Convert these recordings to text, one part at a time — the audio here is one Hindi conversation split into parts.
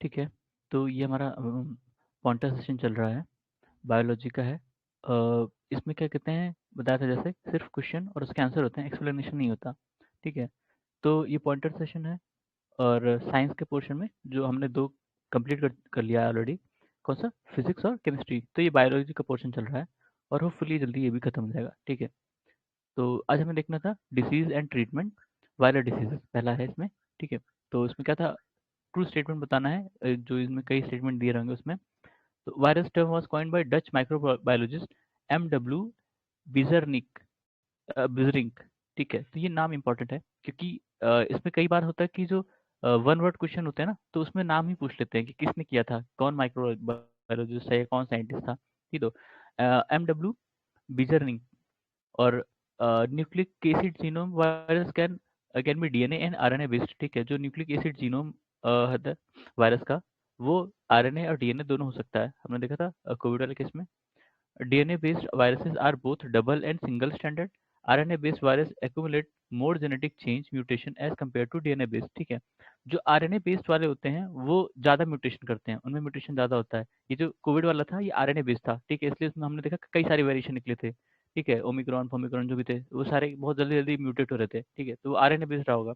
ठीक है, तो ये हमारा पॉइंटर सेशन चल रहा है, बायोलॉजी का है। इसमें क्या कहते हैं, बताया था जैसे सिर्फ क्वेश्चन और उसके आंसर होते हैं, एक्सप्लेनेशन नहीं होता। ठीक है, तो ये पॉइंटर सेशन है। और साइंस के पोर्शन में जो हमने 2 कंप्लीट कर लिया है ऑलरेडी, कौन-सा? फिज़िक्स और केमिस्ट्री। तो ये बायोलॉजी का पोर्शन चल रहा है और होपफुली जल्दी ये भी खत्म हो जाएगा। ठीक है, तो आज हमें देखना था disease and treatment, viral diseases पहला है इसमें। ठीक है, तो इसमें क्या था, ट्रू स्टेटमेंट बताना है। जो इसमें कई स्टेटमेंट दिए रहेंगे उसमें। तो virus term was coined by Dutch microbiologist M W. Beijerinck Beijerinck. ठीक है, तो ये नाम इम्पोर्टेंट है क्योंकि इसमें कई बार होता है कि जो वन वर्ड क्वेश्चन होते हैं ना, तो उसमें नाम ही पूछ लेते हैं कि किसने किया था, कौन माइक्रोबायोलॉजिस्ट है या कौन साइंटिस्ट था। ठीक, तो एम.डब्ल्यू. बिज़रनिक और nucleic acid genome virus can be DNA and RNA based. ठीक है, जो न्यूक्लिक एसिड जीनोम है वायरस का, वो आरएनए और डीएनए दोनों हो सकता है। हमने देखा था कोविड वाले केस में। DNA based viruses are both double and single stranded. RNA based virus accumulate more genetic change mutation as compared to DNA based। ठीक है, जो RNA based वाले होते हैं वो ज़्यादा म्यूटेशन करते हैं, उनमें म्यूटेशन ज़्यादा होता है। ये जो कोविड वाला था ये RNA बेस्ड था। ठीक है, इसलिए इसमें हमने देखा कई सारे वेरिएशन निकले थे। ठीक है, ओमिक्रॉन फोमिक्रॉन जो भी थे वो सारे बहुत जल्दी जल्दी म्यूटेट हो रहे थे। ठीक है, तो वो RNA बेस्ड रहा होगा।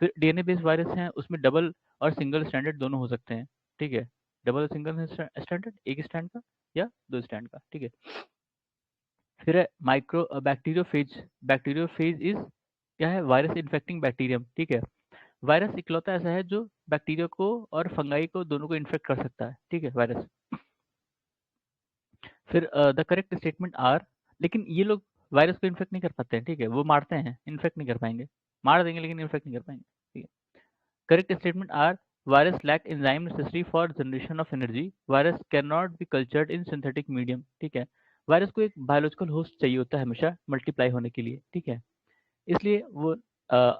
फिर डीएनए बेस्ड वायरस हैं, उसमें डबल और सिंगल स्टैंडर्ड दोनों हो सकते हैं। ठीक है, डबल और सिंगल स्टैंडर्ड, एक स्टैंड का या 2 स्टैंड का। ठीक है, फिर है माइक्रो बैक्टीरियोफेज। बैक्टीरियोफेज इज क्या है, वायरस इन्फेक्टिंग बैक्टीरियम। ठीक है, वायरस इकलौता ऐसा है जो बैक्टीरिया को और फंगाई को दोनों को इन्फेक्ट कर सकता है। ठीक है, वायरस। फिर द करेक्ट स्टेटमेंट आर, लेकिन ये लोग वायरस को इन्फेक्ट नहीं कर पाते हैं। ठीक है, वो मारते हैं, इन्फेक्ट नहीं कर पाएंगे। मार देंगे लेकिन इन्फेक्ट नहीं कर पाएंगे। ठीक है, correct statement are, virus lack enzyme necessary for generation of energy, virus can not be cultured in synthetic medium. ठीक है, वायरस को एक बायोलॉजिकल होस्ट चाहिए होता है हमेशा मल्टीप्लाई होने के लिए। ठीक है, इसलिए वो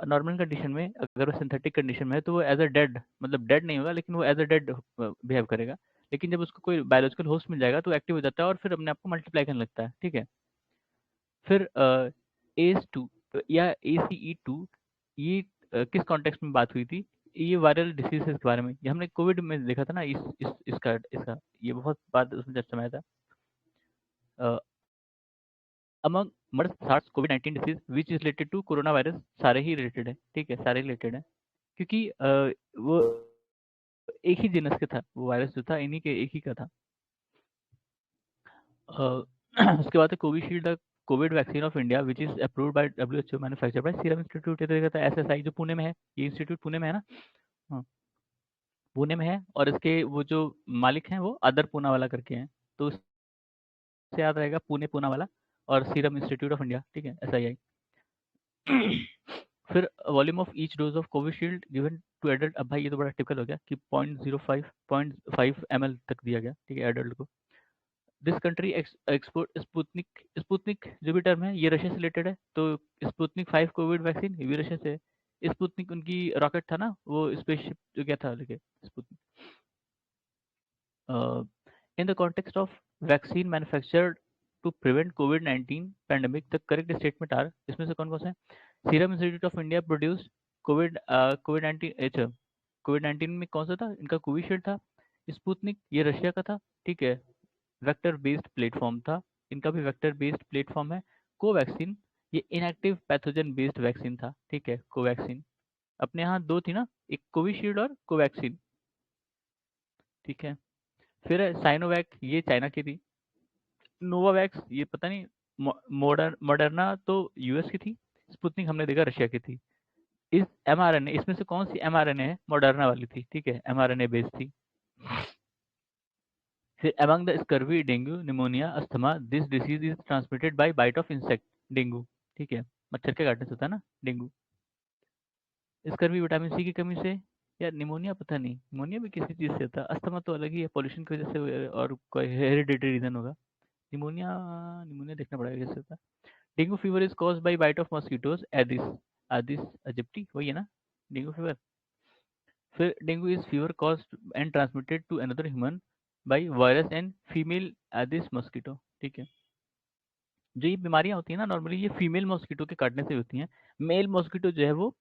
नॉर्मल कंडीशन में, अगर वो सिंथेटिक कंडीशन में है तो वो एज अ डेड, मतलब डेड नहीं होगा लेकिन वो एज अ डेड बिहेव करेगा। लेकिन जब उसको कोई बायोलॉजिकल होस्ट मिल जाएगा तो एक्टिव हो जाता है और फिर अपने आप को मल्टीप्लाई करने लगता है। ठीक है, फिर एस टू या ACE2, ये किस कॉन्टेक्स्ट में बात हुई थी? ये वायरल डिसीज के बारे में, ये हमने कोविड में देखा था ना। इसका ये बहुत बात उसमें चर्चा में आया था। Among MERS SARS COVID 19 disease which is related to corona virus, सारे ही रिलेटेड है। ठीक है, सारे रिलेटेड है क्योंकि वो एक ही जीनस के था, वो वायरस जो था इन्हीं के एक ही का था। अ, उसके बाद है Covishield, the Covid vaccine of India which is approved by WHO, manufactured by serum institute. ये तो देखा था SSI जो पुणे में है, ये इंस्टीट्यूट पुणे में है ना। हाँ, पुणे में है और इसके वो जो मालिक हैं वो अदर पूना वाला करके हैं। तो उससे याद रहेगा पुणे पूना वाला और सीरम इंस्टीट्यूट ऑफ इंडिया। ठीक है, SII। फिर volume of each dose of Covishield given to adult. अब भाई ये तो बड़ा टिपिकल हो गया कि 0.5 ml तक दिया गया। ठीक है, एडल्ट को। This country export Sputnik. Sputnik जो भी टर्म है ये रशिया से रिलेटेड है, तो स्पुतनिक 5 कोविड वैक्सीन ये भी रशिया से है। स्पुतनिक उनकी रॉकेट था ना, वो स्पेसशिप जो क्या था लेके Sputnik. In the context of vaccine manufactured to prevent COVID 19 pandemic, the correct statement are, इसमें से कौन कौन से हैं? Serum Institute of India produce COVID 19 में कौन सा था इनका? कोविशील्ड था। स्पुतनिक ये रशिया का था। ठीक है, वेक्टर बेस्ड प्लेटफॉर्म था, इनका भी वेक्टर बेस्ड प्लेटफॉर्म है। कोवैक्सीन ये इनएक्टिव पैथोजन बेस्ड वैक्सीन था। ठीक है, कोवैक्सीन। अपने यहाँ 2 थी ना, एक कोविशील्ड और कोवैक्सीन। ठीक है, फिर है साइनोवैक, ये चाइना की थी। नोवावैक्स ये पता नहीं, मॉडर्ना तो यूएस की थी। स्पुतनिक हमने देखा रशिया की थी। इस mRNA, इसमें से कौन सी mRNA है? मॉडर्ना वाली थी। ठीक है, mRNA बेस्ड थी। फिर among the scurvy, dengue, pneumonia, asthma, this disease is transmitted by bite of insect. Dengue, ठीक है, मच्छर के काटने से होता है ना डेंगू। स्कर्वी विटामिन सी की कमी से, या निमोनिया पता नहीं, निमोनिया भी किसी चीज़ से होता है। अस्थमा तो अलग ही है, पॉल्यूशन की वजह से और कोई हेरिडिटरी रीजन होगा। निमोनिया, निमोनिया देखना पड़ेगा कैसे होता है। Dengue fever is cause by bite of mosquitoes, Aedes Aedes aegypti, वही है ना डेंगू फीवर। फिर dengue is fever caused and transmitted to another human by virus and female Aedes mosquito. ठीक है, जो ये बीमारियां होती हैं ना नॉर्मली ये फीमेल मॉस्किटो के काटने से होती हैं। मेल मॉस्किटो जो है वो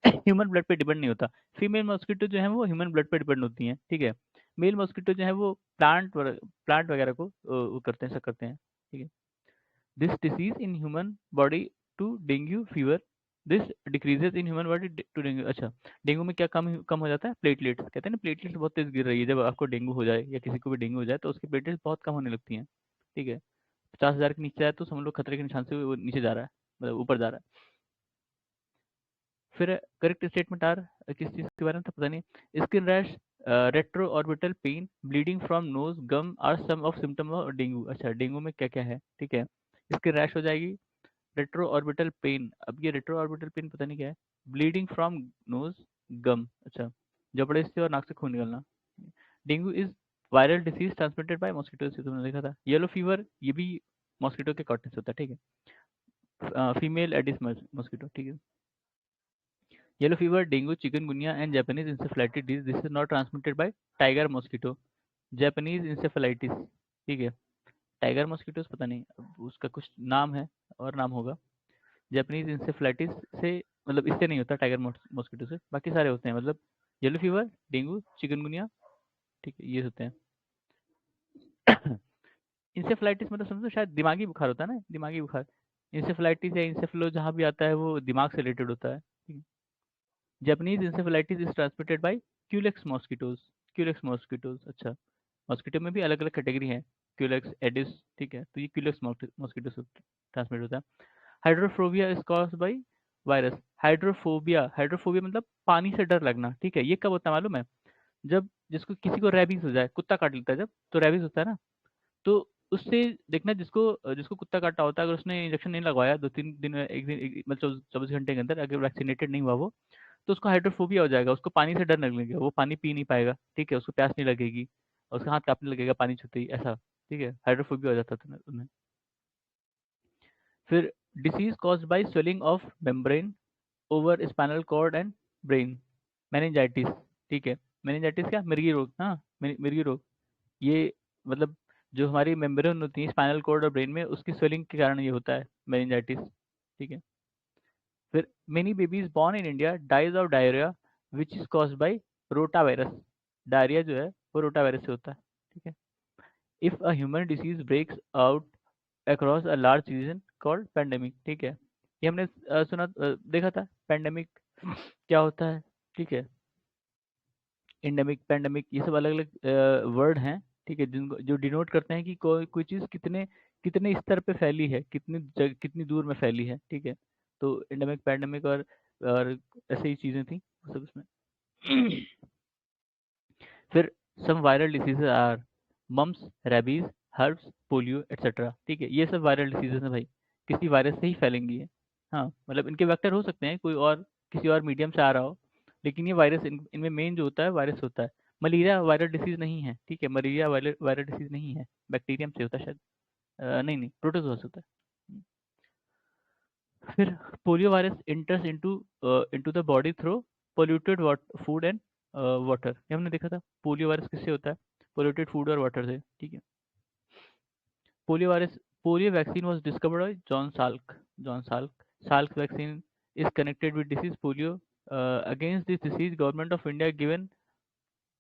ह्यूमन ब्लड पे डिपेंड नहीं होता। फीमेल मॉस्किटो जो है वो ह्यूमन ब्लड पे डिपेंड होती हैं, ठीक है। मेल मॉस्किटो जो है वो प्लांट वगैरह को वो करते हैं, सब करते हैं, ठीक है। This disease in human body to dengue fever, this decreases in human body to dengue. अच्छा, डेंगू में क्या कम कम हो जाता है? प्लेटलेट्स, कहते हैं ना प्लेटलेट्स बहुत तेज गिर रही है। जब आपको डेंगू हो जाए या किसी को भी डेंगू हो जाए तो उसकी प्लेटलेट्स बहुत कम होने लगती हैं, ठीक है। 50,000 के नीचे आए तो समझ लो खतरे के निशान से वो नीचे जा रहा है, मतलब ऊपर जा रहा है। फिर करेक्ट स्टेटमेंट आर, किस चीज़ के बारे में था पता नहीं। Skin rash, retro orbital pain, bleeding from nose, gum are some of symptom of dengue. अच्छा, डेंगू में क्या क्या है, ठीक है। स्किन रैश हो जाएगी, रेट्रो ऑर्बिटल पेन, अब ये रेट्रो ऑर्बिटल पेन पता नहीं क्या है। ब्लीडिंग फ्रॉम नोज, गम, अच्छा जबड़े से और नाक से खून निकलना। Dengue is viral disease transmitted by mosquito, से तुमने देखा था। येलो फीवर, ये भी मॉस्किटो के काटने से होता है, ठीक है। फीमेल एडिस मॉस्किटो, ठीक है। Yellow fever, dengue, chikungunya, and Japanese encephalitis disease. This is not transmitted by tiger mosquito. Japanese encephalitis, ठीक है। टाइगर मॉस्किटोस पता नहीं, अब उसका कुछ नाम है और नाम होगा। जापानीज इंसेफ्लाइटिस से, मतलब इससे नहीं होता टाइगर मॉस्किटो से, बाकी सारे होते हैं, मतलब येलो फीवर, डेंगू, चिकनगुनिया, ठीक है, ये होते हैं। इंसेफ्लाइटिस मतलब समझो शायद दिमागी बुखार होता है ना, दिमागी बुखार। इंसेफ्लाइटिस या इंसेफ्लो जहाँ भी आता है वो दिमाग से रिलेटेड होता है, ठीक है। Japanese encephalitis is transmitted by Culex mosquitoes. Culex mosquitoes, अच्छा, मॉस्किटो में भी अलग अलग कैटेगरी है। क्यूलेक्स, एडिस, ठीक है, तो ये क्यूलेक्स मॉस्किटो से ट्रांसमिट होता है। Hydrophobia is caused by virus. Hydrophobia, hydrophobia मतलब पानी से डर लगना, ठीक है। ये कब होता है मालूम है? जब जिसको किसी को रेबीज हो जाए, कुत्ता काट लेता है जब, तो रेबीज होता है ना, तो उससे देखना, जिसको जिसको कुत्ता काटा होता है, अगर उसने इंजेक्शन नहीं लगवाया 2-3 दिन में, एक दिन मतलब 24 घंटे के अंदर अगर वैक्सीनेटेड नहीं हुआ वो, तो उसको हाइड्रोफोबिया हो जाएगा, उसको पानी से डर लगने लगेगा, वो पानी पी नहीं पाएगा, ठीक है, उसको प्यास नहीं लगेगी, और उसका हाथ कांपने लगेगा पानी छूते ही, ऐसा, ठीक है, हाइड्रोफोबिया हो जाता था उन्हें। फिर disease caused by swelling of membrane over spinal cord and brain, meningitis, ठीक है। मेनिंजाइटिस क्या? मिर्गी रोग, हाँ, मिर्गी रोग, ये मतलब जो हमारी मेम्ब्रेन होती है स्पाइनल कॉर्ड और ब्रेन में, उसकी स्वेलिंग के कारण ये होता है मेनिंजाइटिस, ठीक है। फिर many babies born in India dies of diarrhoea which is caused by rota virus. Diarrhoea जो है वो रोटा वायरस से होता है, ठीक है। If a human disease breaks out across a large region called pandemic, ठीक है। ये हमने देखा था पेंडेमिक क्या होता है, ठीक है। एंडेमिक, पेंडेमिक, ये सब अलग अलग वर्ड हैं, ठीक है, जिनको जो डिनोट करते हैं कि कोई कोई चीज़ कितने कितने स्तर पे फैली है, कितनी दूर में फैली है, ठीक है। तो एंडेमिक, पैंडेमिक और ऐसे ही चीज़ें थी वो सब इसमें। फिर some viral diseases are mumps, rabies, herpes, polio etcetera, ठीक है। ये सब वायरल डिसीजेज हैं भाई, किसी वायरस से ही फैलेंगी ये। हाँ, मतलब इनके वेक्टर हो सकते हैं कोई और, किसी और मीडियम से आ रहा हो, लेकिन ये वायरस इनमें मेन जो होता है वायरस होता है। मलेरिया वायरल डिसीज नहीं है, ठीक है, मलेरिया वायरल वायरल डिसीज नहीं है, बैक्टीरियम से होता है शायद। नहीं नहीं, प्रोटोजोआ से होता है। फिर polio virus इंटर्स into the body through polluted food and water, ये हमने देखा था। पोलियो वायरस किससे होता है? पोल्यूटेड फूड और वाटर से, ठीक है। Polio virus, polio vaccine was discovered by John Salk, John Salk. Salk vaccine is connected with disease polio. Against this disease government of India given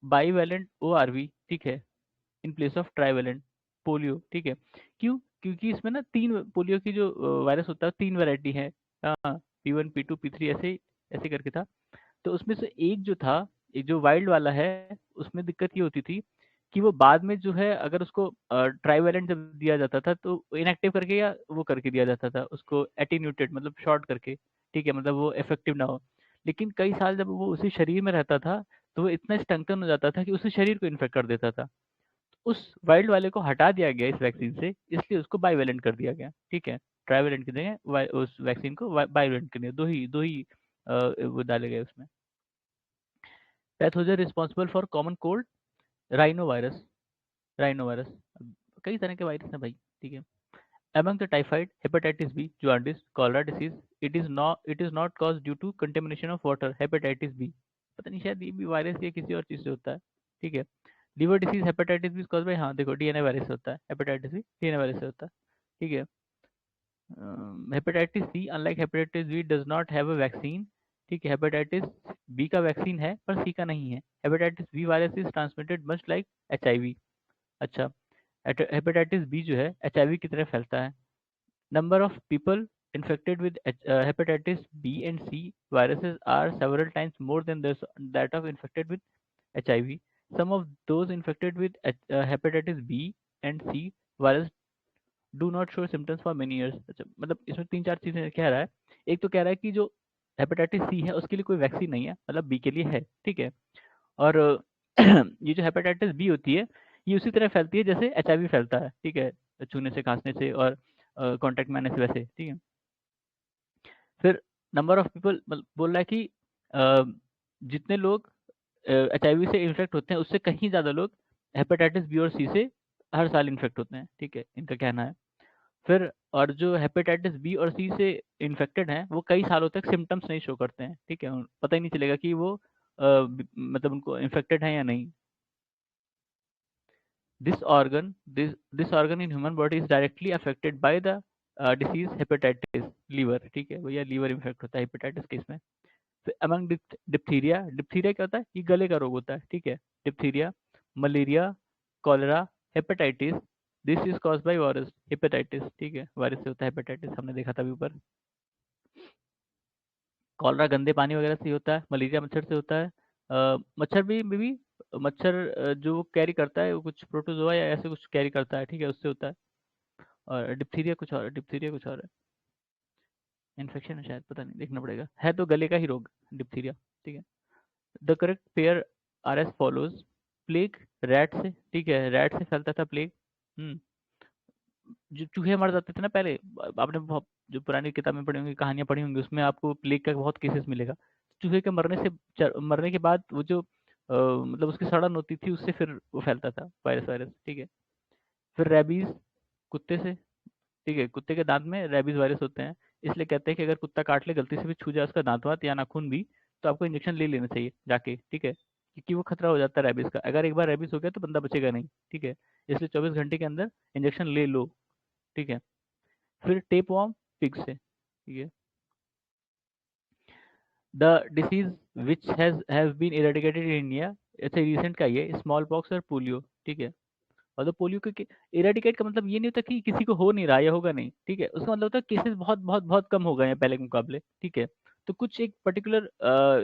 bivalent ORV, ठीक है, in place of trivalent polio, ठीक है। क्यों? क्योंकि इसमें ना तीन पोलियो की जो वायरस होता है, तीन वैरायटी है, P1, P2, P3, ऐसे ऐसे करके था। तो उसमें से एक जो था, एक जो वाइल्ड वाला है, उसमें दिक्कत ये होती थी कि वो बाद में जो है, अगर उसको ट्राईवैलेंट जब दिया जाता था तो इनएक्टिव करके या वो करके दिया जाता था उसको, एटीन्यूटेड मतलब शॉर्ट करके, ठीक है, मतलब वो इफेक्टिव ना हो। लेकिन कई साल जब वो उसी शरीर में रहता था तो वो इतना स्ट्रेंथन हो जाता था कि उसी शरीर को इन्फेक्ट कर देता था। उस वाइल्ड वाले को हटा दिया गया इस वैक्सीन से, इसलिए उसको बाईवैलेंट कर दिया गया, ठीक है। ट्राईवैलेंट की जगह उस वैक्सीन को बाईवैलेंट कर दिया, दो ही वो डाले गए उसमें। Pathogen responsible for common cold, rhino virus, rhino virus, कई तरह के वायरस हैं भाई, ठीक है। Among the typhoid, hepatitis B, jaundice, cholera disease, it is not caused due to contamination of water, hepatitis B। पता नहीं शायद ये भी वायरस या किसी और चीज से होता है, ठीक है। Liver disease hepatitis B cause by, हाँ देखो, डीएनए वायरस से होता है, हेपेटाइटिस बी डीएनए वायरस से होता है, ठीक है। Hepatitis C, unlike hepatitis B, does not have a vaccine ठीक है। हेपेटाइटिस बी का वैक्सीन है पर सी का नहीं है। Hepatitis B virus is transmitted much like HIV। अच्छा, हेपेटाइटिस बी जो है HIV की तरह फैलता है। Number of people infected with hepatitis B and C viruses are several times more than that of infected with HIV. Some of those infected with hepatitis B and C virus do not show symptoms for many years। अच्छा, मतलब इसमें तीन चार चीजें कह रहा है। एक तो कह रहा है कि जो हेपेटाइटिस सी है उसके लिए कोई वैक्सीन नहीं है, मतलब बी के लिए है, ठीक है। और ये जो हेपेटाइटिस बी होती है ये उसी तरह फैलती है जैसे HIV फैलता है, ठीक है, छूने से, खांसने से और कांटेक्ट में आने से, वैसे, ठीक है। फिर नंबर ऑफ पीपल बोल रहा है कि अ, जितने लोग HIV से इन्फेक्ट होते हैं उससे कहीं ज़्यादा लोग हेपेटाइटिस बी और सी से हर साल इन्फेक्ट होते हैं, ठीक है, इनका कहना है। फिर और जो हेपेटाइटिस बी और सी से इन्फेक्टेड हैं वो कई सालों तक सिम्टम्स नहीं शो करते हैं, ठीक है, पता ही नहीं चलेगा कि वो मतलब उनको इन्फेक्टेड है या नहीं। This organ in human body is directly affected by the disease hepatitis, liver, ठीक है भैया, लीवर इन्फेक्ट होता है हेपेटाइटिस केस में। फिर अमंग डिप्थीरिया, डिप्थीरिया क्या होता है, ये गले का रोग होता है, ठीक है। Diphtheria, malaria, cholera, hepatitis, this is cause by virus hepatitis, ठीक है, वायरस से होता है हेपेटाइटिस, हमने देखा था अभी ऊपर। कॉलरा गंदे पानी वगैरह से ही होता है। मलेरिया मच्छर से होता है। मच्छर भी मच्छर जो कैरी करता है वो कुछ प्रोटोजोआ या ऐसे कुछ कैरी करता है, ठीक है, उससे होता है। और डिप्थीरिया कुछ और, डिप्थीरिया कुछ और है, इन्फेक्शन है शायद, पता नहीं, देखना पड़ेगा, है तो गले का ही रोग डिप्थीरिया, ठीक है। The correct pair R S follows. Plague rat से, ठीक है, रैट से फैलता था प्लेग। हम्म, जो चूहे मर जाते थे ना पहले, आपने बहुत जो पुरानी किताबें पढ़ी होंगी, कहानियां पढ़ी होंगी, उसमें आपको प्लेग का बहुत केसेस मिलेगा। चूहे के मरने से मरने के बाद वो जो मतलब उसकी सड़न होती थी उससे फिर वो फैलता था वायरस, वायरस, ठीक है। फिर रेबीज, कुत्ते से, ठीक है, कुत्ते के दांत में रेबीज वायरस होते हैं, इसलिए कहते हैं कि अगर कुत्ता काट ले, गलती से भी छू जाए उसका दांत वात या नाखून भी, तो आपको इंजेक्शन ले लेना चाहिए जाके, ठीक है, क्योंकि वो खतरा हो जाता है रेबीज का, अगर एक बार रेबीज हो गया तो बंदा बचेगा नहीं, ठीक है, इसलिए 24 घंटे के अंदर इंजेक्शन ले लो, ठीक है। फिर टेप वॉर्म, पिग से, ठीक है। The disease which has been eradicated in India, अच्छा रिसेंट का ये स्मॉल पॉक्स और पोलियो, ठीक है। और तो पोलियो के इरेडिकेट का मतलब ये नहीं होता कि किसी को हो नहीं रहा या होगा नहीं, ठीक है, उसका मतलब होता है केसेस बहुत बहुत बहुत कम हो गए हैं पहले के मुकाबले, ठीक है। तो कुछ एक पर्टिकुलर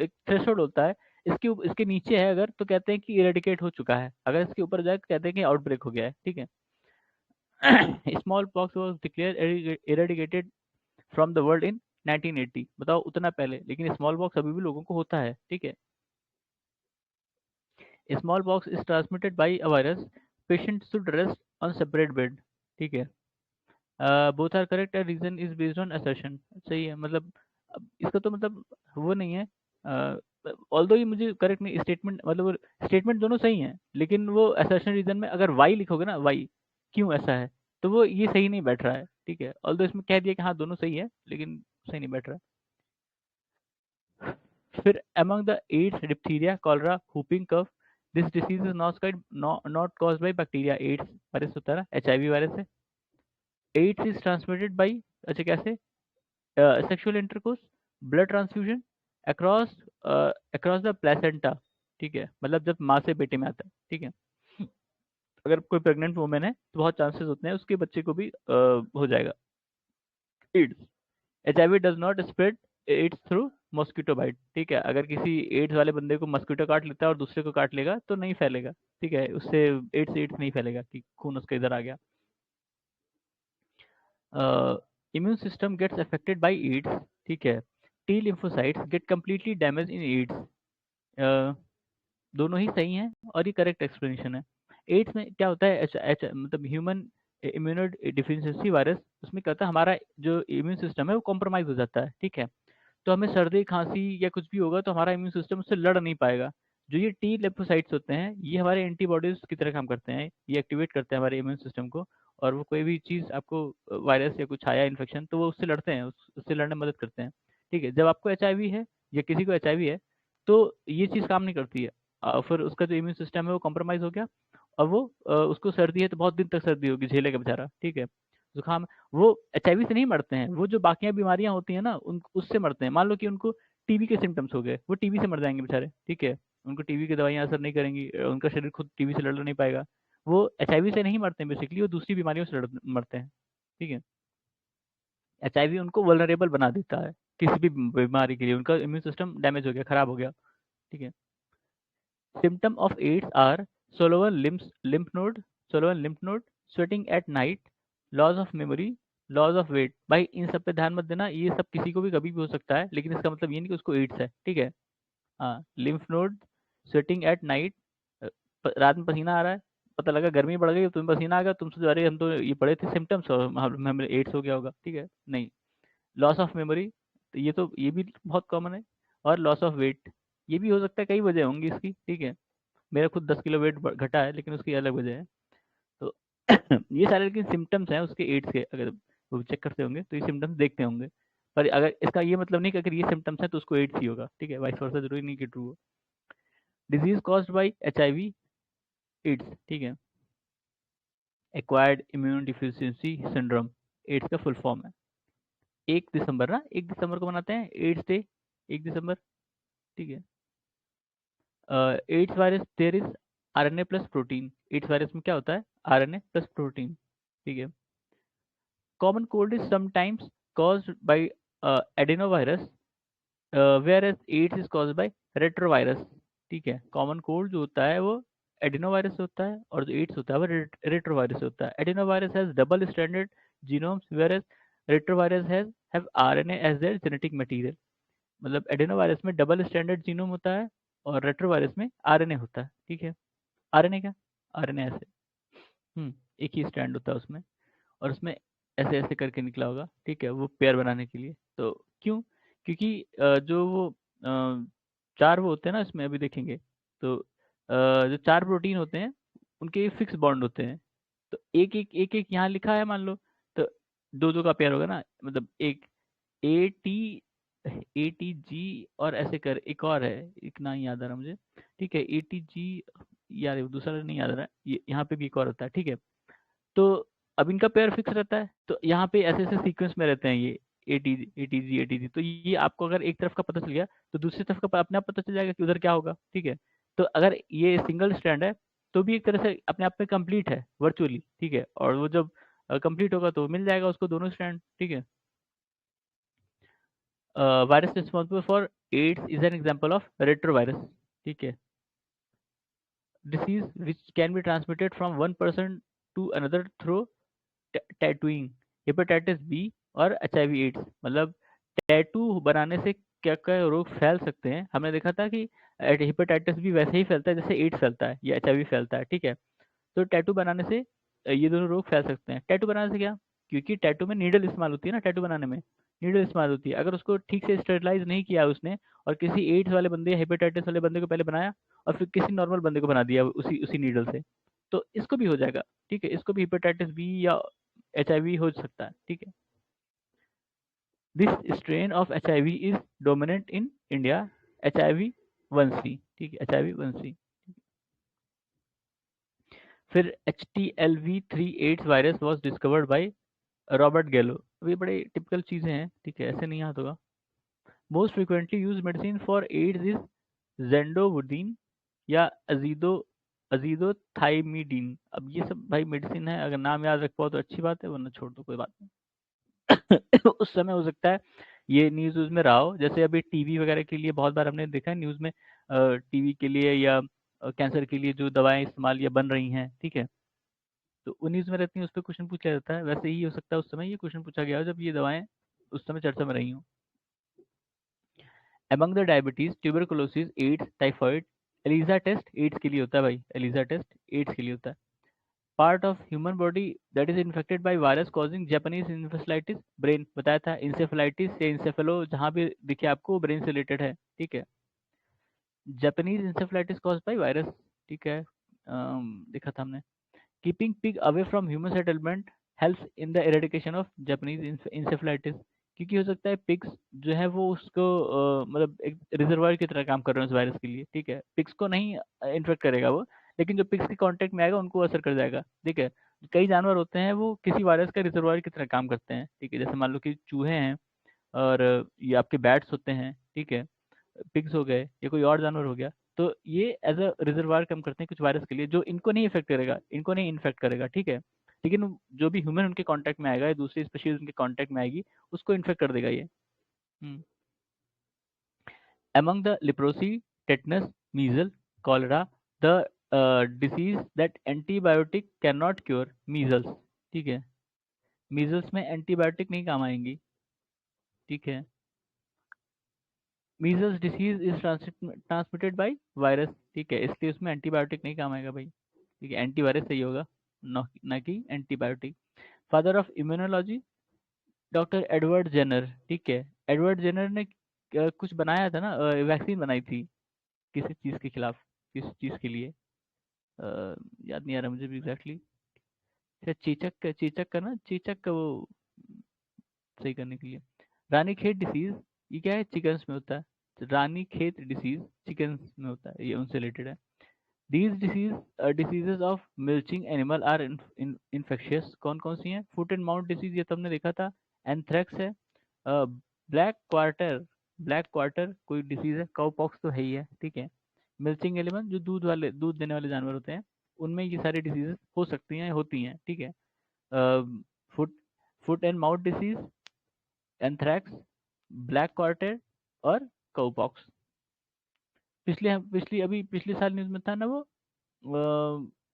एक थ्रेशोल्ड होता है, इसके नीचे है अगर तो कहते हैं कि इरेडिकेट हो चुका है, अगर इसके ऊपर जाए तो कहते हैं कि आउटब्रेक हो गया है, ठीक है। Small pox was declared eradicated from the world in 1980, बताओ उतना पहले, लेकिन स्मॉल पॉक्स अभी भी लोगों को होता है, ठीक है। Small pox is transmitted by a virus, patient should rest on separate bed, ठीक है। Both are correct, reason is based on assertion, सही है, मतलब अब इसका तो मतलब वो नहीं है, ऑल्दो ये मुझे करेक्ट नहीं, स्टेटमेंट मतलब स्टेटमेंट दोनों सही हैं, लेकिन वो असर्शन रीजन में अगर वाई लिखोगे ना, वाई क्यों ऐसा है, तो वो ये सही नहीं बैठ रहा है, ठीक है, ऑल्दो इसमें कह दिया कि हाँ दोनों सही है, लेकिन सही नहीं बैठ रहा है। फिर among the AIDS, diphtheria, cholera, whooping cough, this disease is not caused by bacteria, AIDS virus होता है ना, HIV वायरस है। AIDS is transmitted by, अच्छा कैसे, sexual intercourse, blood transfusion, across across the placenta, ठीक है, मतलब जब माँ से बेटे में आता है, ठीक है। अगर कोई प्रेग्नेंट वुमेन है तो बहुत चांसेस होते हैं उसके बच्चे को भी हो जाएगा AIDS. HIV does not spread AIDS through mosquito bite, ठीक है, अगर किसी एड्स वाले बंदे को मॉस्किटो काट लेता है और दूसरे को काट लेगा तो नहीं फैलेगा, ठीक है, उससे एड्स एड्स नहीं फैलेगा कि खून उसके इधर आ गया। Immune system gets affected by AIDS, ठीक है। T lymphocytes get completely damage in AIDS, दोनों ही सही हैं और ये करेक्ट एक्सप्लेनेशन है। एड्स में क्या होता है, मतलब ह्यूमन इम्यूनो डिफिशियंसी वायरस, उसमें क्या होता है, हमारा जो इम्यून सिस्टम है वो कॉम्प्रोमाइज हो जाता है, ठीक है। तो हमें सर्दी खांसी या कुछ भी होगा तो हमारा इम्यून सिस्टम उससे लड़ नहीं पाएगा। जो ये टी लिम्फोसाइट्स होते हैं ये हमारे एंटीबॉडीज की तरह काम करते हैं, ये एक्टिवेट करते हैं हमारे इम्यून सिस्टम को, और वो कोई भी चीज़ आपको वायरस या कुछ आया इन्फेक्शन तो वो उससे लड़ते हैं, उससे लड़ने में मदद करते हैं, ठीक है। जब आपको HIV है या किसी को HIV है तो ये चीज़ काम नहीं करती है, फिर उसका जो इम्यून सिस्टम है वो कॉम्प्रोमाइज हो गया, और वो उसको सर्दी है तो बहुत दिन तक सर्दी होगी, झेलेगा बेचारा, ठीक है। जुकाम, वो HIV से नहीं मरते हैं, वो जो बाकी बीमारियां होती हैं ना उन उससे मरते हैं। मान लो कि उनको टीबी के सिम्टम्स हो गए, वो टीबी से मर जाएँगे बेचारे, ठीक है? उनको टीबी की दवाइयाँ असर नहीं करेंगी, उनका शरीर खुद टीबी से लड़ नहीं पाएगा। वो एचआईवी से नहीं मरते हैं बेसिकली, वो दूसरी बीमारियों से लड़ मरते हैं, ठीक है? एचआईवी उनको वल्नरेबल बना देता है, किसी भी बीमारी के लिए, उनका इम्यून सिस्टम डैमेज हो गया, खराब हो गया, ठीक है? Symptom of AIDS are swollen lymph node, sweating at night, loss of memory, loss of weight. भाई इन सब पे ध्यान मत देना, ये सब किसी को भी कभी भी हो सकता है, लेकिन इसका मतलब ये नहीं कि उसको एड्स है, ठीक है? हाँ, lymph node, sweating at night, रात में पसीना आ रहा है, पता लगा गर्मी बढ़ गई, तुम्हें पसीना आ गया, तुम सोचो अरे हम तो ये पढ़े थे सिम्टम्स और हमें एड्स हो गया होगा, ठीक है? नहीं। लॉस ऑफ मेमोरी, तो ये भी बहुत कॉमन है। और लॉस ऑफ वेट, ये भी हो सकता है, कई वजह होंगी इसकी, ठीक है? मेरा खुद 10 किलो वेट घटा है, लेकिन उसकी अलग वजह है। तो ये सारे लेकिन सिम्टम्स हैं उसके एड्स के, अगर वो चेक करते होंगे तो ये सिम्टम्स देखते होंगे। पर अगर इसका ये मतलब नहीं कि अगर ये सिम्टम्स हैं तो उसको एड्स ही होगा, ठीक है? वाइस वर्सा जरूरी नहीं कि ट्रू हो। Disease caused by HIV AIDS, ठीक है? Acquired immune deficiency syndrome, AIDS का फुल फॉर्म है। 1 दिसंबर ना, 1 दिसंबर को मनाते हैं एड्स डे, 1 दिसंबर, ठीक है? AIDS virus there is RNA plus protein, AIDS virus में क्या होता है? आरएनए प्लस प्रोटीन, ठीक है? Common cold is sometimes caused by adenovirus, whereas AIDS is caused by retrovirus, ठीक है? कॉमन कोल्ड जो होता है वो एडिनोवायरस से होता है, और जो एड्स होता है वो रेट्रोवायरस से होता है। Adenovirus has double standard genomes, whereas retrovirus have RNA as their genetic material. मतलब एडिनोवायरस में डबल स्टैंडर्ड जीनोम होता है और रेट्रोवायरस में आरएनए होता है, ठीक है? आरएनए क्या? आरएनए ऐसे, एक ही स्टैंड होता है उसमें, और उसमें ऐसे ऐसे करके निकला होगा, ठीक है? वो पेयर बनाने के लिए। तो क्यों? क्योंकि जो वो 4 वो होते हैं ना इसमें, अभी देखेंगे तो जो 4 प्रोटीन होते हैं उनके फिक्स बॉन्ड होते हैं। तो एक यहाँ लिखा है मान लो, तो दो दो का पेयर होगा ना, मतलब एक ए टी जी, और ऐसे कर एक और है, एक ना ही याद आ रहा मुझे, ठीक है? ए टी जी, यार ये दूसरा नहीं याद आ रहा है, ये यहाँ पे भी एक और होता है, ठीक है? तो अब इनका पेयर फिक्स रहता है, तो यहाँ पे ऐसे ऐसे सीक्वेंस में रहते हैं ये, ए टी जी। तो ये आपको अगर एक तरफ का पता चल गया तो दूसरी तरफ का अपने आप पता चल जाएगा कि उधर क्या होगा, ठीक है? तो अगर ये सिंगल स्ट्रैंड है तो भी एक तरह से अपने आप में कंप्लीट है वर्चुअली, ठीक है? और वो जब कंप्लीट होगा तो मिल जाएगा उसको दोनों स्ट्रैंड, ठीक है? Virus responsible for AIDS is an example of retrovirus, ठीक है? Disease which can be transmitted from one person to another through tattooing, hepatitis B और एचआईवी एड्स। मतलब टैटू बनाने से क्या क्या रोग फैल सकते हैं, हमने देखा था कि हेपेटाइटिस बी वैसे ही फैलता है जैसे एड्स फैलता है या एचआईवी फैलता है, ठीक है? तो टैटू बनाने से ये दोनों रोग फैल सकते हैं। टैटू बनाने से क्या? क्योंकि टैटू में नीडल इस्तेमाल होती है ना, टैटू बनाने में नीडल इस्तेमाल होती है। अगर उसको ठीक से स्टेरिलाइज नहीं किया उसने, और किसी एड्स वाले बंदे, हेपेटाइटिस वाले बंदे को पहले बनाया और फिर किसी नॉर्मल बंदे को बना दिया उसी उसी नीडल से, तो इसको भी हो जाएगा, ठीक है? इसको भी हेपेटाइटिस बी या एचआईवी हो सकता है, ठीक है? This strain of HIV is dominant in India, HIV 1C, ठीक है? HIV 1C। फिर HTLV-3 AIDS virus was discovered by Robert गैलो। अब ये बड़े टिपिकल चीजें हैं, ठीक है? ऐसे नहीं याद होगा। Most frequently use medicine for AIDS is zidovudine या अजीदोथाइमिडीन। अब ये सब भाई मेडिसिन है, अगर नाम याद रख पाओ तो अच्छी बात है, वरना छोड़ दो, कोई बात नहीं। उस समय हो सकता है ये न्यूज़ में रहा हो, जैसे अभी टीबी वगैरह के लिए बहुत बार हमने देखा है न्यूज़ में, टीबी के लिए या कैंसर के लिए जो दवाएं इस्तेमाल या बन रही हैं, ठीक है? तो वो न्यूज़ में रहती हैं, उस पर क्वेश्चन पूछा जाता है। वैसे ही हो सकता है उस समय ये क्वेश्चन पूछा गया हो जब ये दवाएं उस समय चर्चा में रही हों। Among the diabetes, tuberculosis, AIDS, typhoid, ELISA test AIDS के लिए होता है भाई, एलिजा टेस्ट एड्स के लिए होता है। Part of human body that is infected by virus causing Japanese encephalitis, brain बताया था, इंसेफेलाइटिस या इंसेफेलो जहां भी दिखे आपको ब्रेन से रिलेटेड है, ठीक है? Japanese encephalitis caused by virus, ठीक है? देखा था हमने। Keeping pig away from human settlement helps in the eradication of Japanese encephalitis, क्योंकि हो सकता है पिग्स जो है वो उसको मतलब एक रिजर्वायर की तरह काम कर रहे हैं उस वायरस के लिए, ठीक है? पिग्स को नहीं इन्फेक्ट करेगा वो, लेकिन जो पिग्स के कांटेक्ट में आएगा उनको असर कर जाएगा, ठीक है? कई जानवर होते हैं वो किसी वायरस का रिजर्वायर की तरह काम करते हैं, ठीक है? जैसे मान लो कि चूहे हैं, और ये आपके बैट्स होते हैं, ठीक है, पिग्स हो गए या कोई और जानवर हो गया, तो ये एज अ रिजर्वायर कम करते हैं कुछ वायरस के लिए, जो इनको नहीं इफेक्ट करेगा, इनको नहीं इन्फेक्ट करेगा, ठीक है, लेकिन जो भी ह्यूमन उनके कांटेक्ट में आएगा या दूसरी स्पीशीज उनके कांटेक्ट में आएगी, उसको इन्फेक्ट कर देगा ये। Among the leprosy, tetanus, measles, cholera, the disease that antibiotic cannot cure, measles, ठीक है, measles में एंटीबायोटिक नहीं काम आएंगी, ठीक है, measles disease is transmitted by virus, ठीक है, इसलिए उसमें एंटीबायोटिक नहीं काम आएगा भाई, ठीक है, एंटीवायरस सही होगा, ना कि antibiotic. Father of immunology doctor Edward Jenner, ठीक है, एडवर्ड जेनर ने कुछ बनाया था ना, वैक्सीन बनाई थी किसी चीज़ के खिलाफ, किस चीज़ के लिए, याद नहीं आ रहा मुझे भी एग्जैक्टली, शायद चेचक का ना, चेचक का वो सही करने के लिए। रानी खेत डिसीज, ये क्या है, चिकन्स में होता है, तो रानी खेत डिसीज चिकन्स में होता है, ये उनसे रिलेटेड है। These diseases of milching animal are infectious, कौन कौन सी हैं, फुट एंड माउथ डिसीज ये तो हमने देखा था, एंथ्रेक्स है, ब्लैक क्वार्टर कोई डिसीज है, काउ पॉक्स तो है ही है, ठीक है, मिल्चिंग एनिमल जो दूध देने वाले जानवर होते हैं, उनमें ये सारी डिसीजेस हो सकती हैं, होती हैं, ठीक है, foot foot and mouth disease, anthrax, black quarter और काउपॉक्स। पिछली साल न्यूज में था ना वो,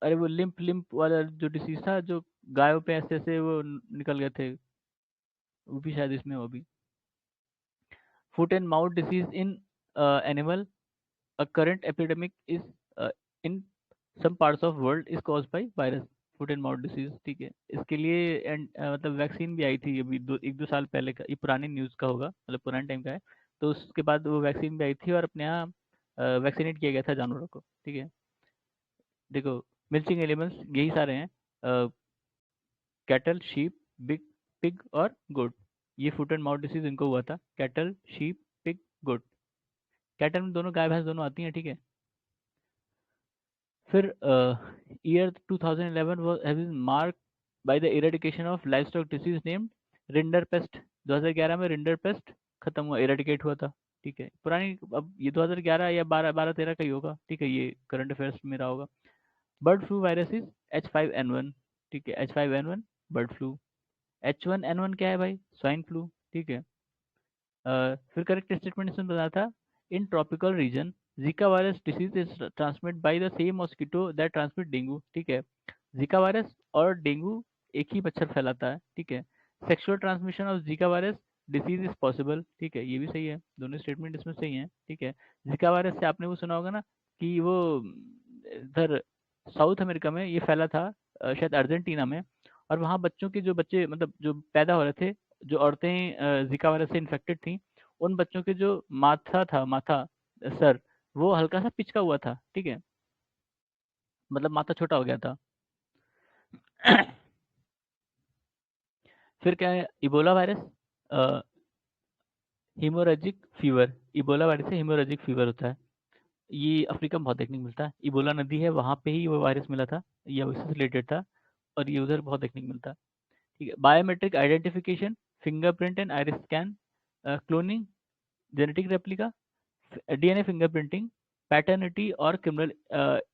अरे वो लिम्प लिम्प वाला जो डिसीज था, जो गायों पे ऐसे ऐसे वो निकल गए थे, वो भी शायद इसमें, वो भी foot and mouth disease in animal, a current epidemic is in some parts of world is cause by virus, foot and mouth disease, ठीक है, इसके लिए मतलब वैक्सीन भी आई थी अभी एक दो साल पहले का, ये पुरानी न्यूज़ का होगा, मतलब पुराने टाइम का है, तो उसके बाद वो वैक्सीन भी आई थी और अपने यहाँ वैक्सीनेट किया गया था जानवरों को, ठीक है। देखो, मिल्चिंग एलिमेंट्स यही सारे हैं, कैटल, शीप, बिग पिग और गोट, ये फुट एंड माउथ डिसीज इनको हुआ था, कैटल, शीप, पिग, गोट, कैटल में दोनों गाय भैंस दोनों आती हैं, ठीक है। फिर year 2011 was marked by the eradication of livestock disease named rinderpest, 2011 में रिंडरपेस्ट खत्म हुआ, इरेडिकेट हुआ था, ठीक है, पुरानी, अब ये 2011 या 12-13 का ही होगा, ठीक है, ये करंट अफेयर्स में रहा होगा। Bird flu virus is H5N1, ठीक है, H5N1 बर्ड फ्लू, H1N1 क्या है भाई, स्वाइन फ्लू, ठीक है। फिर करेक्ट स्टेटमेंट इसमें बताया था, in tropical region Zika virus disease is transmit by the same mosquito that transmit dengue, ठीक है, जीका वायरस और डेंगू एक ही मच्छर फैलाता है, ठीक है, sexual transmission of Zika virus disease is possible, ठीक है, ये भी सही है, दोनों स्टेटमेंट इसमें सही हैं, ठीक है। जीका वायरस से आपने वो सुना होगा ना कि वो इधर साउथ अमेरिका में ये फैला था, शायद अर्जेंटीना में, और वहाँ बच्चों के जो बच्चे मतलब जो पैदा हो रहे थे, जो औरतें जीका वायरस से इन्फेक्टेड थी, उन बच्चों के जो माथा सर, वो हल्का सा पिचका हुआ था, ठीक है, मतलब माथा छोटा हो गया था। फिर क्या है, Ebola virus, haemorrhagic fever, Ebola virus से हिमोरेजिक फीवर होता है, ये अफ्रीका में बहुत देखने को मिलता है, इबोला नदी है वहाँ पे ही वो वायरस मिला था, या उससे रिलेटेड था, और ये उधर बहुत देखने को मिलता है, ठीक है। Biometric identification, fingerprint and iris scan, cloning, genetic replica, DNA fingerprinting, paternity और क्रिमिनल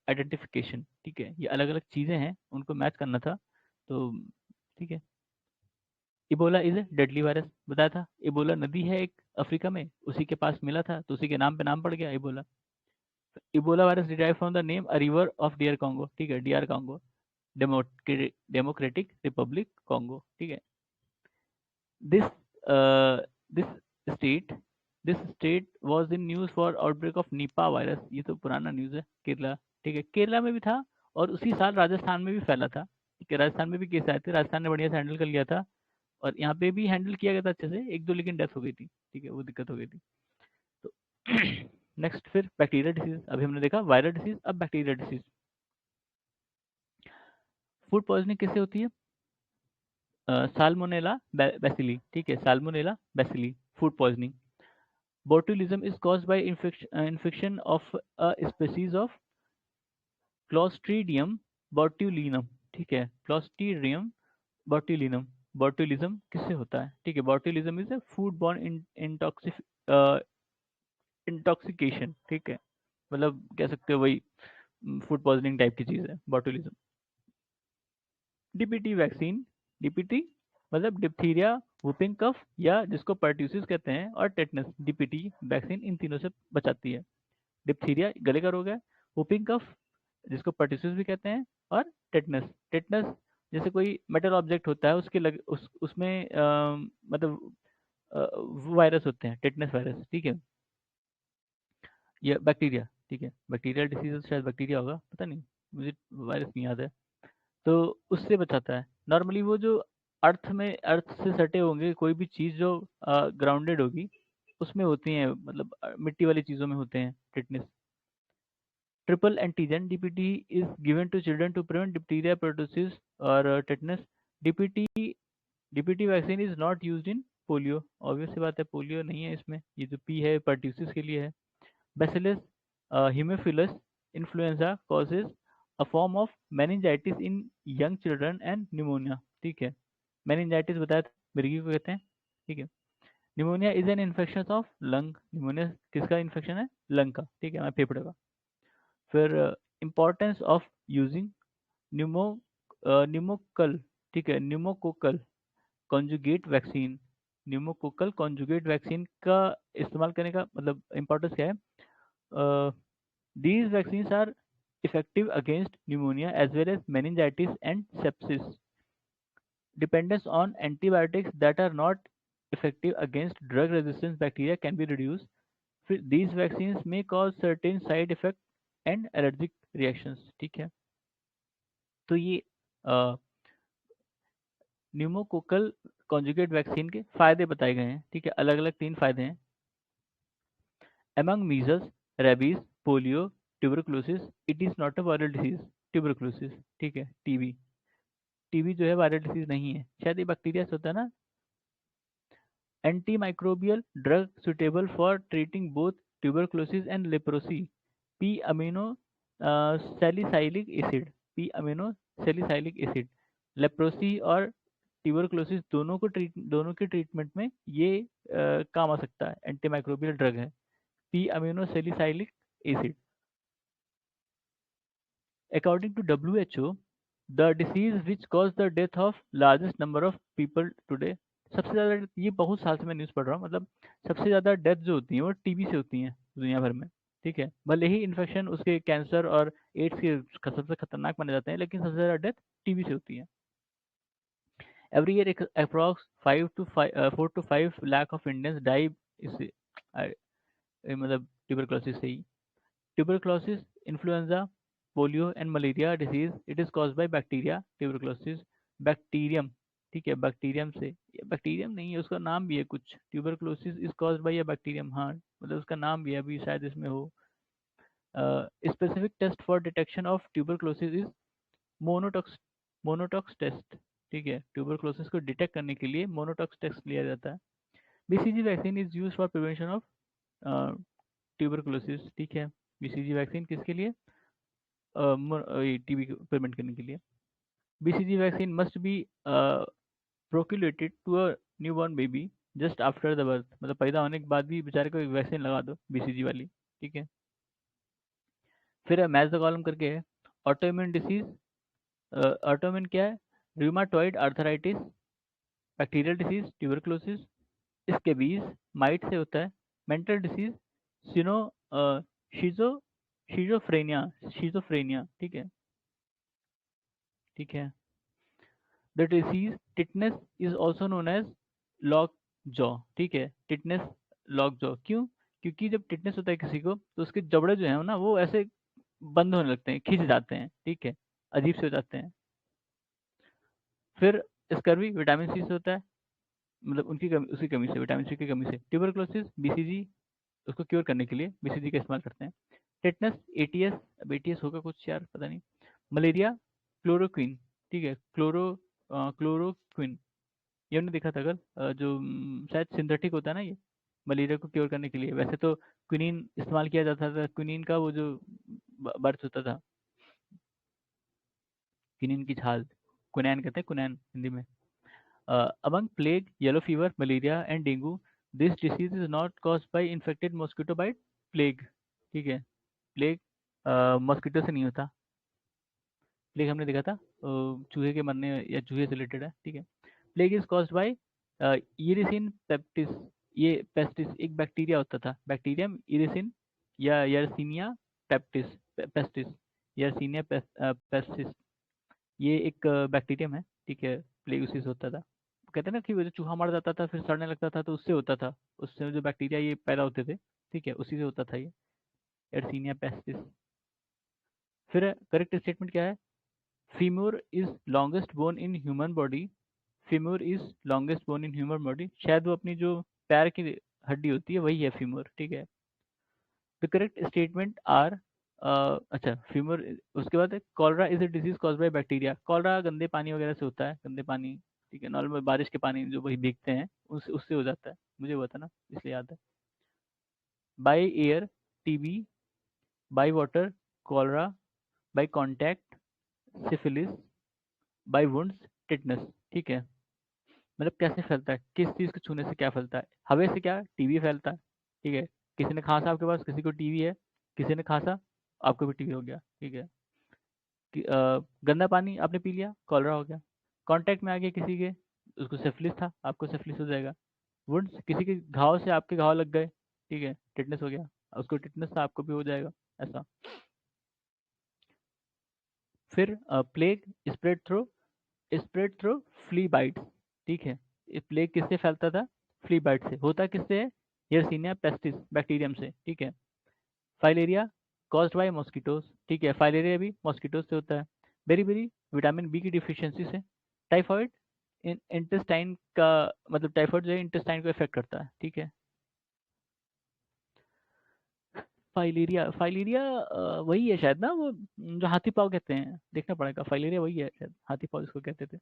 आइडेंटिफिकेशन, ठीक है, ये अलग अलग चीज़ें हैं, उनको मैच करना था, तो ठीक है। Ebola is a deadly virus, बताया था, इबोला नदी है एक अफ्रीका में, उसी के पास मिला था, तो उसी के नाम पे नाम पड़ गया Ebola. Ebola virus derive from the name a river of dear Congo, ठीक है, DR Congo, Democratic Republic Congo, ठीक है। This this state this state was in news for outbreak of Nipah virus, ये तो पुराना न्यूज है, केरला, ठीक है, केरला में भी था, और उसी साल राजस्थान में भी फैला था, ठीक है, राजस्थान में भी केस आए थे, राजस्थान ने बढ़िया से हैंडल कर लिया था, और यहाँ पे भी हैंडल किया गया था अच्छे से, एक दो लेकिन डेथ हो गई थी, ठीक है, वो दिक्कत हो गई थी, तो नेक्स्ट फिर बैक्टीरियल डिसीज, अभी हमने देखा वायरल डिसीज, अब बैक्टीरियल डिसीज। फूड पॉइजनिंग किससे होती है, साल्मोनेला बैसिली, ठीक है, salmonella bacilli, food poisoning. Botulism is caused by infection of a species of clostridium botulinum, ठीक है, क्लोस्ट्रीडियम बोट्यूलिनम, बॉटुलिज्म किससे होता है? ठीक है, botulism is a food borne intoxication. ठीक है, मतलब कह सकते हो वही फूड पॉइजनिंग टाइप की चीज है बॉटुलिज्म। डीपीटी वैक्सीन, डीपीटी मतलब डिप्थीरिया, वुपिंग कफ या जिसको पर्ट्यूसिस कहते हैं, और टेटनस, डीपीटी वैक्सीन इन तीनों से बचाती है। डिप्थीरिया गले का रोग है, वुपिंग कफ जिसको पर्ट्यूसिस भी कहते हैं, और टेटनस, टेटनस जैसे कोई मेटल ऑब्जेक्ट होता है उसके उसमें मतलब वायरस होते हैं, टेटनस वायरस। ठीक है, या बैक्टीरिया। ठीक है, बैक्टीरियल डिसीज शायद बैक्टीरिया होगा, पता नहीं, मुझे वायरस नहीं याद है। तो उससे बचाता है। नॉर्मली वो जो अर्थ से सटे होंगे, कोई भी चीज़ जो ग्राउंडेड होगी उसमें होती हैं, मतलब मिट्टी वाली चीज़ों में होते हैं tetanus. Triple antigen DPT is given to children to prevent diphtheria, pertussis और tetanus. DPT DPT vaccine is not used in polio. Obvious सी बात है, पोलियो नहीं है इसमें। ये जो पी है पर्ट्यूसिस के लिए है। Bacillus haemophilus influenza causes a form of meningitis in young children and pneumonia। ठीक है, meningitis बताया था, मिर्गी को कहते हैं। ठीक है, pneumonia is an infection of lung। pneumonia किसका इन्फेक्शन है? लंग का। ठीक है, हमारे फेफड़े का। फिर importance of using pneumo pneumococcal, ठीक है, pneumococcal conjugate vaccine. Pneumococcal conjugate vaccine का इस्तेमाल करने का मतलब इंपॉर्टेंस क्या है? These vaccines are effective against pneumonia as well as meningitis and sepsis. Dependence on antibiotics that are not effective against drug resistant bacteria can be reduced. These vaccines may cause certain side effects and allergic reactions। ठीक है, तो ये न्यूमोकोकल कॉन्जुगेट वैक्सीन के फायदे बताए गए हैं। ठीक है, अलग अलग 3 फायदे हैं। Among measles, rabies, polio, tuberculosis, it is not a viral disease। tuberculosis, ठीक है, टीबी, टीबी जो है वायरल डिसीज नहीं है, शायद ये बैक्टीरिया से होता है ना। Anti microbial drug suitable for treating both tuberculosis and leprosy. P amino salicylic acid, P amino salicylic acid. Leprosy और ट्यूबरक्लोसिस दोनों के ट्रीटमेंट में ये काम आ सकता है, एंटी माइक्रोबियल ड्रग है P amino salicylic acid. According to WHO, the disease which caused the death of largest number of people today, सबसे ज़्यादा, ये बहुत साल से मैं न्यूज़ पढ़ रहा हूँ, मतलब सबसे ज़्यादा डेथ जो होती हैं वो टीबी से होती हैं दुनिया भर में। ठीक है, भले ही इन्फेक्शन उसके कैंसर और एड्स के सबसे खतरनाक माने जाते हैं, लेकिन सबसे ज़्यादा डेथ टीबी से होती है। Every year approx 4 to 5 lakh of Indians die इससे मतलब ट्यूबरक्लोसिस से ही। Tuberculosis, influenza, polio and malaria disease, it is caused by bacteria। tuberculosis bacterium, ठीक है, बैक्टीरियम से, बैक्टीरियम नहीं है, उसका नाम भी है कुछ, tuberculosis is caused bye a bacterium. हाँ, मतलब उसका नाम भी है, अभी शायद इसमें हो। Specific test for detection of tuberculosis is Mantoux, Mantoux test. ठीक है, ट्यूबरक्लोसिस को डिटेक्ट करने के लिए मोनोटॉक्स टेस्ट लिया जाता है। BCG vaccine is use for prevention of tuberculosis. ठीक है, बीसीजी वैक्सीन किसके लिए? टीबी को प्रिवेंट करने के लिए। BCG vaccine must be inoculated to a newborn baby just after the birth, मतलब पैदा होने के बाद भी बेचारे को एक वैक्सीन लगा दो बीसीजी वाली। ठीक है, फिर मैच द कॉलम करके है। ऑटोइम्यून डिसीज, ऑटोइम्यून क्या है? Rheumatoid arthritis, bacterial disease tuberculosis, scabies mite से होता है। मेंटल डिसीज सिनो शीजो शीजोफ्रेनिया, शीजोफ्रेनिया। ठीक है, ठीक है। The disease tetanus is also known as lockjaw. ठीक है, टिटनेस लॉक जॉ क्यों? क्योंकि जब टिटनेस होता है किसी को तो उसके जबड़े जो है ना वो ऐसे बंद होने लगते हैं, खिंच जाते हैं। ठीक है, अजीब से हो जाते हैं। फिर स्कर्वी विटामिन सी से होता है, मतलब उनकी कमी, उसकी कमी से, विटामिन सी की कमी से। ट्यूबरक्लोसिस बीसीजी, उसको क्योर करने के लिए बीसीजी का इस्तेमाल करते हैं। टेटनस एटीएस, अब एटीएस होगा कुछ यार पता नहीं। मलेरिया क्लोरोक्विन, ठीक है, क्लोरोक्विन, ये हमने देखा था कल, जो शायद सिंथेटिक होता है ना ये, मलेरिया को क्योर करने के लिए। वैसे तो क्विनीन इस्तेमाल किया जाता था, क्विनीन का वो जो बर्थ होता था, क्विनीन की छाल, कुनैन कहते हैं, कुनैन हिंदी में। Among plague, yellow fever, malaria and dengue, this disease is not caused by infected mosquito bite. Plague, ठीक है, प्लेग मॉस्किटो से नहीं होता। प्लेग हमने देखा था चूहे के मरने या चूहे से रिलेटेड है, ठीक है। Plague is caused by Yersinia pestis. ये पेस्टिस एक बैक्टीरिया होता था, बैक्टीरियम इरिसिन या Yersinia pestis, pestis, Yersinia pestis. ये एक बैक्टीरियम है, ठीक है। प्लेग उसी से होता था। कहते हैं ना कि वो जो चूहा मर जाता था फिर सड़ने लगता था, तो उससे होता था। उससे जो बैक्टीरिया ये पैदा होते थे, ठीक है, उसी से होता था ये यर्सीनिया पेस्टिस। फिर करेक्ट स्टेटमेंट क्या है? Femur is longest bone in human body. Femur is longest bone in human body, शायद वो अपनी जो पैर की हड्डी होती है वही है फीमोर, ठीक है। द करेक्ट स्टेटमेंट आर, अच्छा फीमोर। उसके बाद cholera is a disease cause by bacteria. Cholera गंदे पानी वगैरह से होता है, गंदे पानी, ठीक है, नॉर्मल बारिश के पानी जो वही भीगते हैं उससे हो जाता है। मुझे हुआ था ना, इसलिए याद है। By air TB, by water cholera, by contact syphilis, by wounds tetanus, ठीक है। मतलब कैसे फैलता है, किस चीज़ को छूने से क्या फैलता है? हवा से क्या टीबी फैलता है, ठीक है। किसी ने खांसा आपके पास, किसी को टीबी है, किसी ने खांसा आपको भी टीबी हो गया, ठीक है। गंदा पानी आपने पी लिया, कॉलरा हो गया। कांटेक्ट में आ गया किसी के, उसको सिफिलिस था, आपको सिफिलिस हो जाएगा। वुंड्स किसी के घाव से आपके घाव लग गए, ठीक है, टिटनेस हो गया, उसको टिटनेस था, आपको भी हो जाएगा, ऐसा। फिर plague spread through flea bites, ठीक है। ये प्लेग किससे फैलता था? फ्ली बाइट से। होता किससे है? यर्सीनिया पेस्टिस बैक्टीरियम से, ठीक है। फाइलेरिया कॉज्ड बाय मॉस्किटोज, ठीक है, फाइलेरिया भी मॉस्किटोज से होता है। बेरी बेरी विटामिन बी की डिफिशियंसी से। टाइफाइड इंटेस्टाइन का, मतलब टाइफाइड जो है इंटेस्टाइन को इफेक्ट करता है, ठीक है। फाइलेरिया, फाइलेरिया वही है शायद ना, वो जो हाथी पाँव कहते हैं, देखना पड़ेगा। फाइलेरिया वही है शायद, हाथी पाँव जिसको कहते थे।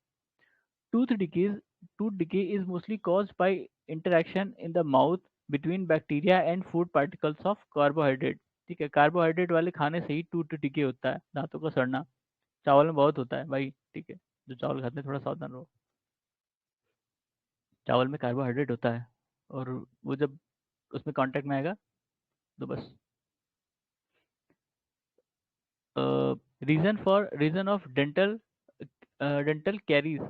Tooth decay tooth decay is mostly caused by interaction in the mouth between bacteria and food particles of carbohydrate, ठीक है। कार्बोहाइड्रेट वाले खाने से ही टूथ डिके होता है, दांतों का सड़ना। चावल में बहुत होता है भाई, ठीक है। जो चावल खाते हैं थोड़ा सावधान रहो, चावल में कार्बोहाइड्रेट होता है, और वो जब उसमें कांटेक्ट में आएगा तो बस। Reason of dental caries,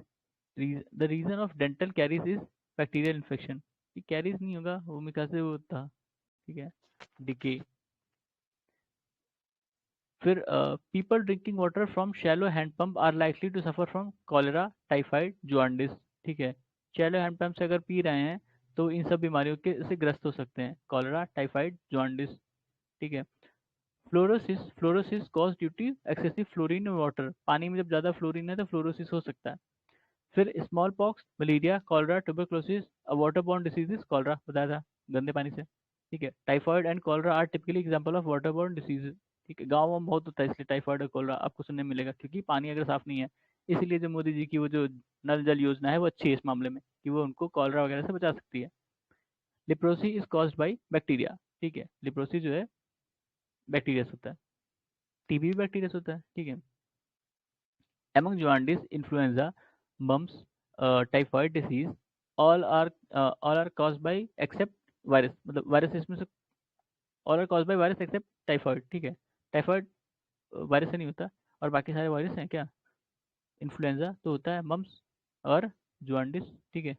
the reason of dental caries is bacterial infection. ये कैरीज नहीं होगा, वो मेरे ख्याल से वो था, ठीक है, डिके। फिर people drinking water from shallow hand pump are likely to suffer from cholera, typhoid, jaundice, ठीक है। शैलो हैंडपंप से अगर पी रहे हैं तो इन सब बीमारियों के से ग्रस्त हो सकते हैं, कॉलेरा, टाइफाइड, जोंडिस, ठीक है। Fluorosis cause due to excessive fluorine in water. पानी में जब ज़्यादा फ्लोरीन है तो फ्लोरोसिस हो सकता है। फिर small pox, malaria, cholera, tuberculosis, water borne diseases, cholera बताया था, गंदे पानी से, ठीक है। Typhoid and cholera are typically example of water borne diseases, ठीक है। गाँव में बहुत होता है इसलिए टाइफाइड और कॉलरा आपको सुनने में मिलेगा, क्योंकि पानी अगर साफ नहीं है। इसीलिए जो मोदी जी की वो जो नल जल योजना है वो अच्छी है इस मामले में, कि वो उनको कॉलरा वगैरह से बचा सकती है। Leprosy is caused by bacteria, ठीक है। लिप्रोसी जो है बैक्टीरिया से होता है। टीबी भी बैक्टीरिया से होता है, ठीक है। Among jaundice, influenza, mumps, typhoid disease, all are caused by except virus, मतलब वायरस इसमें से all are caused by virus except typhoid, ठीक है। टाइफाइड वायरस से नहीं होता, और बाकी सारे वायरस हैं क्या। इन्फ्लुएंजा तो होता है, मम्स और जॉन्डिस, ठीक है।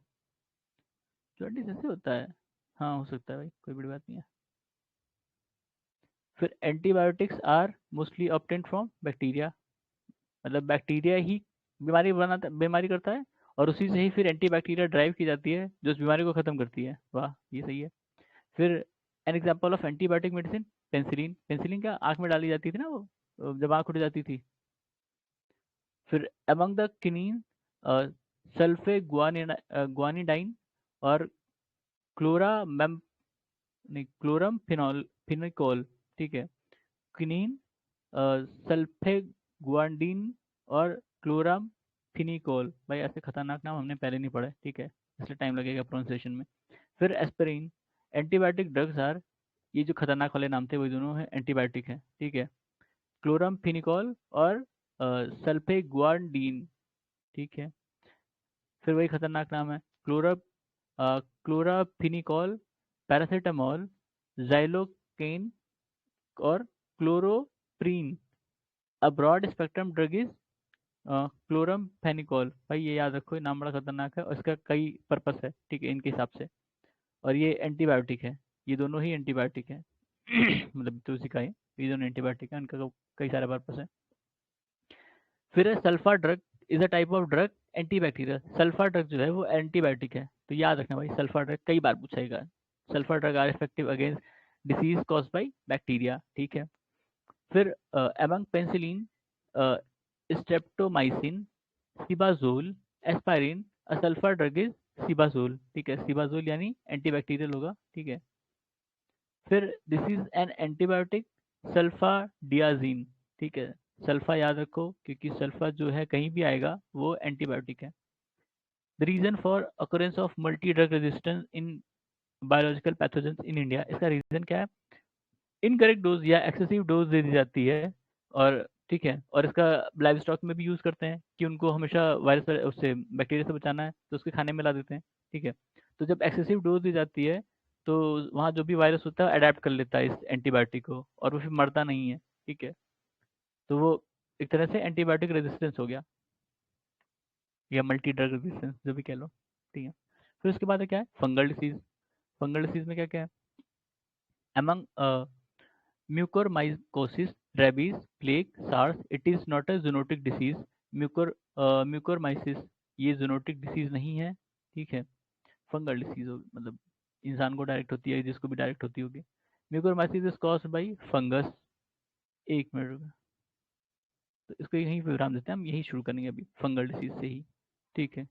जॉन्डिस ऐसे होता है, हाँ हो सकता है भाई, कोई बड़ी बात नहीं है। फिर antibiotics are mostly obtained from bacteria, मतलब बैक्टीरिया ही बीमारी करता है, और उसी से ही फिर एंटी बैक्टीरिया ड्राइव की जाती है जो उस बीमारी को खत्म करती है। वाह, ये सही है। फिर an example of antibiotic medicine, penicillin. Penicillin क्या आंख में डाली जाती थी ना, वो जब आंख उठ जाती थी। फिर अमंग द किनीन, सल्फे गुआनिडाइन और क्लोरा मैम, नहीं क्लोरम फिनिकोल, ठीक है। क्विनीन, सल्फेगुआंडीन और क्लोराम फिनिकोल। भाई ऐसे खतरनाक नाम हमने पहले नहीं पढ़े, ठीक है, इसलिए टाइम लगेगा प्रोनाउंसिएशन में। फिर एस्पिरिन। एंटीबायोटिक ड्रग्स आर, ये जो खतरनाक वाले नाम थे वही दोनों है एंटीबायोटिक है, ठीक है। क्लोराम फिनिकोल और सल्फेगुआंडीन, ठीक है। फिर वही खतरनाक नाम है, क्लोराफिनिकॉल, पैरासीटामोल, जाइलोकेन और chloroprene. A broad spectrum drug is chloramphenicol. भाई ये याद रखो, ये नाम बड़ा खतरनाक है और इसका कई पर्पस है, ठीक है, इनके हिसाब से। और ये एंटीबायोटिक है, ये दोनों ही एंटीबायोटिक है। मतलब तुलसी का ही, ये दोनों एंटीबायोटिक है, इनका कई सारे पर्पस है। फिर है sulfa drug, is a type of drug antibacterial. Sulfa drug जो है वो एंटीबायोटिक है, तो याद रखना भाई, सल्फा ड्रग कई बार पूछेगा। Sulpha drug are effective against disease cause by bacteria, ठीक है। फिर among penicillin, streptomycin, sibazole, aspirin, a sulphur drug is sibazole, ठीक है। सिबाजोल यानी एंटीबैक्टीरियल होगा, ठीक है। फिर this is an antibiotic, sulphadiazine, ठीक है। सल्फा याद रखो, क्योंकि सल्फा जो है कहीं भी आएगा वो एंटीबायोटिक है। The reason for occurrence of multi drug resistance in biological pathogens in India, इसका रीजन क्या है? इनकरेक्ट डोज या एक्सेसिव डोज दे दी जाती है, और ठीक है, और इसका लाइव स्टॉक में भी यूज़ करते हैं कि उनको हमेशा वायरस उससे बैक्टीरिया से बचाना है, तो उसके खाने में ला देते हैं, ठीक है। तो जब एक्सेसिव डोज दी जाती है तो वहाँ जो भी वायरस होता है अडेप्ट कर लेता है इस एंटीबायोटिक को, और वो फिर मरता नहीं है, ठीक है। तो वो एक तरह से एंटीबायोटिक रेजिस्टेंस हो गया, या मल्टी ड्रग रेजिस्टेंस, जो भी कह लो, ठीक है। फिर उसके बाद क्या है? Fungal disease. फंगल डिसीज में क्या क्या है? Among mucormycosis, rabies, plague, SARS, it is not a zoonotic disease. Mucormycosis ये जूनोटिक डिसीज नहीं है, ठीक है। फंगल डिसीज हो, मतलब इंसान को डायरेक्ट होती है, जिसको भी डायरेक्ट होती होगी। म्यूकोरमाइसिस इज कॉज्ड बाय फंगस। एक मिनट रुको, तो इसको यहीं पे विराम देते हैं, हम यही शुरू करेंगे अभी फंगल डिसीज से ही, ठीक है।